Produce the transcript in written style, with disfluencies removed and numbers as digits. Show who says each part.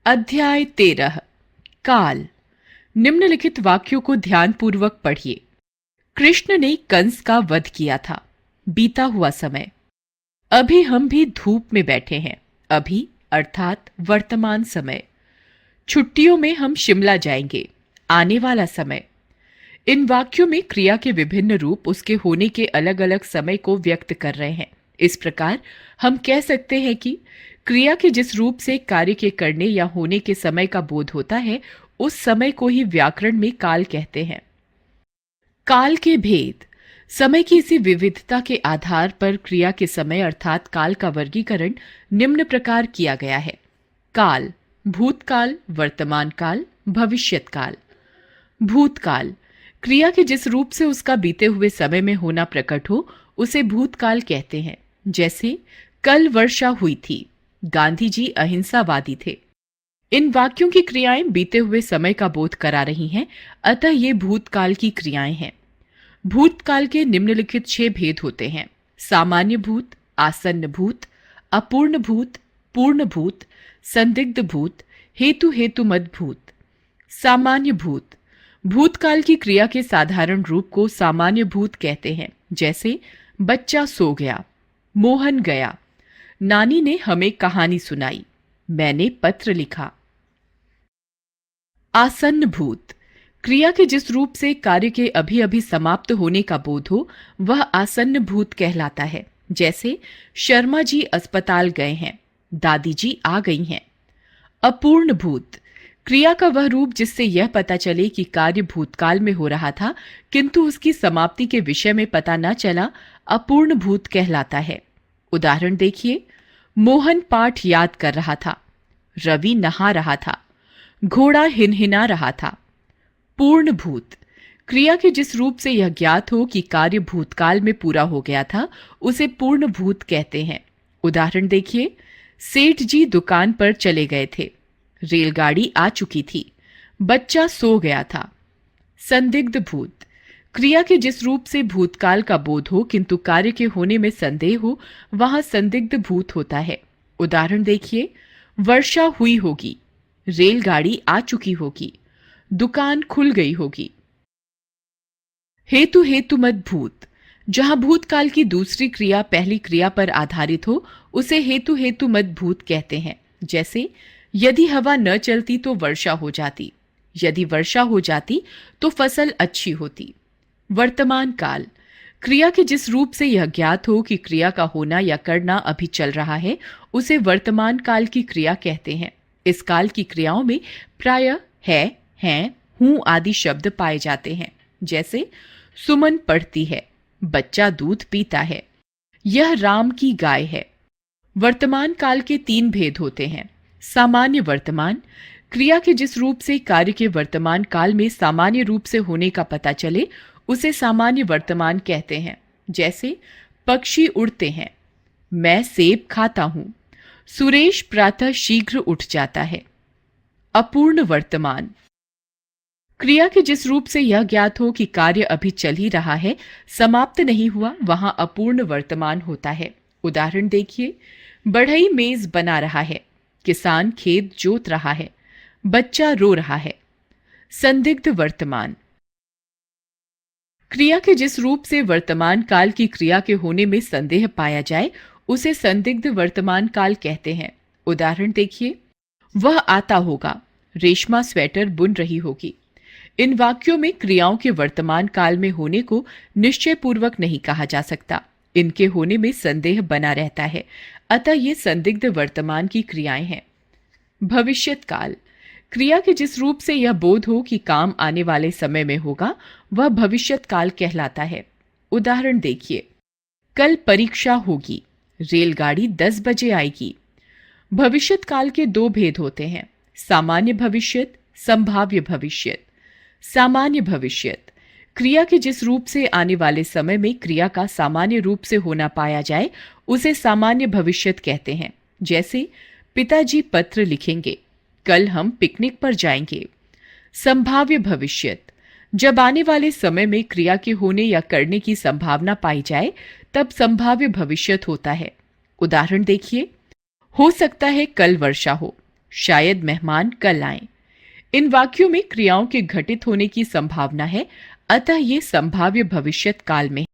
Speaker 1: अध्याय 13 काल। निम्नलिखित वाक्यों को ध्यानपूर्वक पढ़िए। कृष्ण ने कंस का वध किया था। बीता हुआ समय। अभी हम भी धूप में बैठे हैं। अभी अर्थात वर्तमान समय। छुट्टियों में हम शिमला जाएंगे। आने वाला समय। इन वाक्यों में क्रिया के विभिन्न रूप उसके होने के अलग अलग समय को व्यक्त कर रहे हैं। इस प्रकार हम कह सकते हैं कि क्रिया के जिस रूप से कार्य के करने या होने के समय का बोध होता है, उस समय को ही व्याकरण में काल कहते हैं। काल के भेद। समय की इसी विविधता के आधार पर क्रिया के समय अर्थात काल का वर्गीकरण निम्न प्रकार किया गया है। काल, भूतकाल, वर्तमान काल, भविष्यत काल। भूतकाल, क्रिया के जिस रूप से उसका बीते हुए समय में होना प्रकट हो, उसे भूतकाल कहते हैं। जैसे कल वर्षा हुई थी। गांधी जी अहिंसावादी थे। इन वाक्यों की क्रियाएं बीते हुए समय का बोध करा रही हैं, अतः ये भूतकाल की क्रियाएं हैं। भूतकाल के निम्नलिखित 6 भेद होते हैं। सामान्य भूत, आसन्न भूत, अपूर्ण भूत, पूर्ण भूत, संदिग्ध भूत, हेतु हेतुमद भूत। सामान्य भूत, भूतकाल की क्रिया के साधारण रूप को सामान्य भूत कहते हैं। जैसे बच्चा सो गया, मोहन गया, नानी ने हमें कहानी सुनाई, मैंने पत्र लिखा। आसन्न भूत, क्रिया के जिस रूप से कार्य के अभी अभी समाप्त होने का बोध हो, वह आसन्न भूत कहलाता है। जैसे शर्मा जी अस्पताल गए हैं, दादी जी आ गई हैं। अपूर्ण भूत, क्रिया का वह रूप जिससे यह पता चले कि कार्य भूतकाल में हो रहा था किंतु उसकी समाप्ति के विषय में पता न चला, अपूर्ण भूत कहलाता है। उदाहरण देखिए। मोहन पाठ याद कर रहा था। रवि नहा रहा था। घोड़ा हिनहिना रहा था। पूर्ण भूत, क्रिया के जिस रूप से यह ज्ञात हो कि कार्य भूतकाल में पूरा हो गया था, उसे पूर्ण भूत कहते हैं। उदाहरण देखिए। सेठ जी दुकान पर चले गए थे। रेलगाड़ी आ चुकी थी। बच्चा सो गया था। संदिग्ध भूत, क्रिया के जिस रूप से भूतकाल का बोध हो किंतु कार्य के होने में संदेह हो, वहां संदिग्ध भूत होता है। उदाहरण देखिए। वर्षा हुई होगी। रेलगाड़ी आ चुकी होगी। दुकान खुल गई होगी। हेतु हेतुमद भूत, जहां भूतकाल की दूसरी क्रिया पहली क्रिया पर आधारित हो, उसे हेतु हेतुमद भूत कहते हैं। जैसे यदि हवा न चलती तो वर्षा हो जाती। यदि वर्षा हो जाती तो फसल अच्छी होती। वर्तमान काल, क्रिया के जिस रूप से यह ज्ञात हो कि क्रिया का होना या करना अभी चल रहा है, उसे वर्तमान काल की क्रिया कहते हैं। इस काल की क्रियाओं में प्रायः है, हैं, हूं आदि शब्द पाए जाते हैं। जैसे सुमन पढ़ती है, बच्चा दूध पीता है, यह राम की गाय है। वर्तमान काल के 3 भेद होते हैं। सामान्य वर्तमान, क्रिया के जिस रूप से कार्य के वर्तमान काल में सामान्य रूप से होने का पता चले, उसे सामान्य वर्तमान कहते हैं। जैसे पक्षी उड़ते हैं, मैं सेब खाता हूं, सुरेश प्रातः शीघ्र उठ जाता है। अपूर्ण वर्तमान, क्रिया के जिस रूप से यह ज्ञात हो कि कार्य अभी चल ही रहा है, समाप्त नहीं हुआ, वहां अपूर्ण वर्तमान होता है। उदाहरण देखिए। बढ़ई मेज बना रहा है। किसान खेत जोत रहा है। बच्चा रो रहा है। संदिग्ध वर्तमान, क्रिया के जिस रूप से वर्तमान काल की क्रिया के होने में संदेह पाया जाए, उसे संदिग्ध वर्तमान काल कहते हैं। उदाहरण देखिए। वह आता होगा। रेशमा स्वेटर बुन रही होगी। इन वाक्यों में क्रियाओं के वर्तमान काल में होने को निश्चय पूर्वक नहीं कहा जा सकता। इनके होने में संदेह बना रहता है, अतः ये संदिग्ध वर्तमान की क्रियाएं हैं। भविष्यत काल, क्रिया के जिस रूप से यह बोध हो कि काम आने वाले समय में होगा, वह भविष्यत काल कहलाता है। उदाहरण देखिए। कल परीक्षा होगी। रेलगाड़ी 10 बजे आएगी। भविष्यत काल के 2 भेद होते हैं। सामान्य भविष्यत, संभाव्य भविष्यत। सामान्य भविष्यत, क्रिया के जिस रूप से आने वाले समय में क्रिया का सामान्य रूप से होना पाया जाए, उसे सामान्य भविष्यत कहते हैं। जैसे पिताजी पत्र लिखेंगे, कल हम पिकनिक पर जाएंगे। संभाव्य भविष्यत, जब आने वाले समय में क्रिया के होने या करने की संभावना पाई जाए, तब संभाव्य भविष्यत होता है। उदाहरण देखिए। हो सकता है कल वर्षा हो। शायद मेहमान कल आएं। इन वाक्यों में क्रियाओं के घटित होने की संभावना है, अतः ये संभाव्य भविष्यत काल में